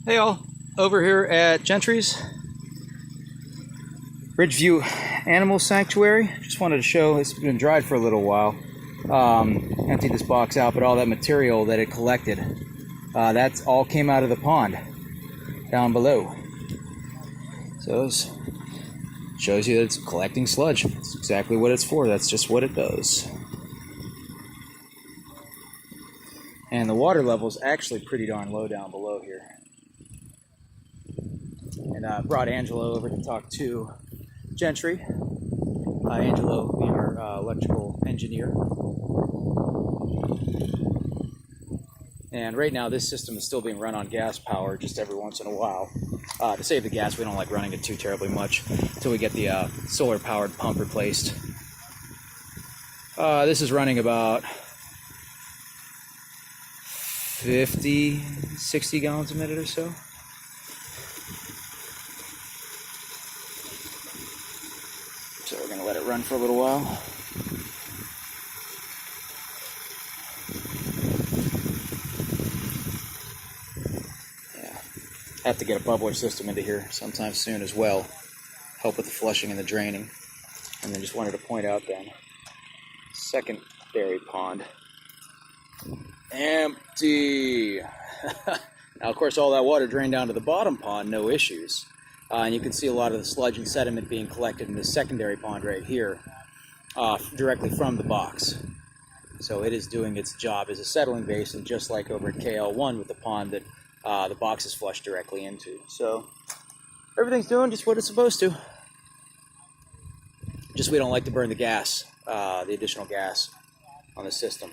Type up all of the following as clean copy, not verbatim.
Hey all, over here at Gentry's Ridgeview Animal Sanctuary. Just wanted to show, it's been dried for a little while. Emptied this box out, but all that material that it collected, that's all came out of the pond down below. So it shows you that it's collecting sludge. That's exactly what it's for. That's just what it does. And the water level is actually pretty darn low down below here. And I brought Angelo over to talk to Gentry. Angelo being our electrical engineer. And right now this system is still being run on gas power just every once in a while. To save the gas, we don't like running it too terribly much until we get the solar powered pump replaced. This is running about 50, 60 gallons a minute or so. So we're going to let it run for a little while. Yeah, I have to get a bubbler system into here sometime soon as well. Help with the flushing and the draining. And then just wanted to point out then, secondary pond. Empty! Now of course all that water drained down to the bottom pond, no issues. And you can see a lot of the sludge and sediment being collected in this secondary pond right here, directly from the box. So it is doing its job as a settling basin, just like over at KL1 with the pond that the box is flushed directly into. So everything's doing just what it's supposed to. Just we don't like to burn the gas, the additional gas on the system.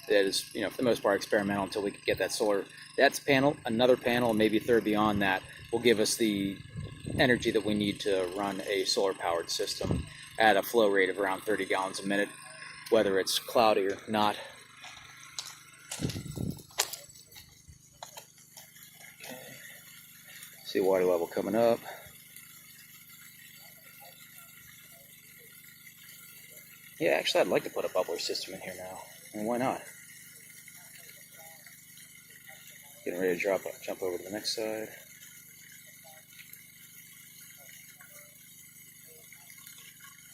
That is, for the most part, experimental until we can get that solar. That's panel, another panel, maybe a third beyond that will give us the energy that we need to run a solar powered system at a flow rate of around 30 gallons a minute, whether it's cloudy or not. Okay. See water level coming up. Yeah, actually I'd like to put a bubbler system in here now. I mean, why not? Getting ready to jump over to the next side.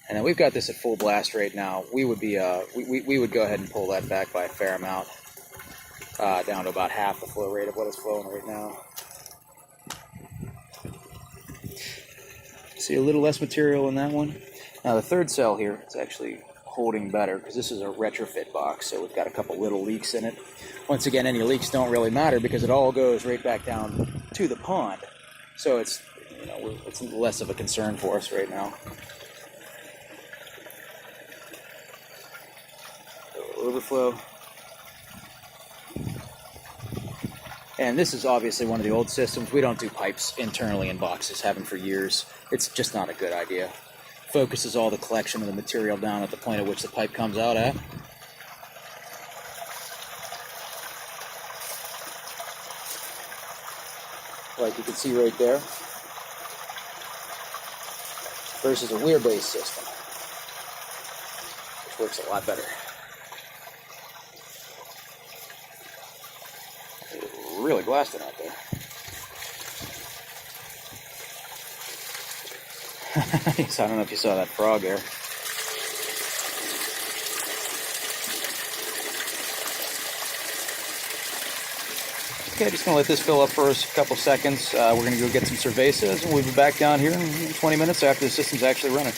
And then we've got this at full blast right now. We would be we would go ahead and pull that back by a fair amount, down to about half the flow rate of what it's flowing right now. See a little less material in that one. Now the third cell here, it's actually holding better because this is a retrofit box, so we've got a couple little leaks in it. Once again, any leaks don't really matter because it all goes right back down to the pond. So it's it's less of a concern for us right now. Overflow. And this is obviously one of the old systems. We don't do pipes internally in boxes, haven't for years. It's just not a good idea. Focuses all the collection of the material down at the point at which the pipe comes out at. Like you can see right there. Versus a weir-based system, which works a lot better. Really blasting out there. So I don't know if you saw that frog there. Okay, just gonna let this fill up for us a couple seconds. We're gonna go get some cervezas and we'll be back down here in 20 minutes after the system's actually running.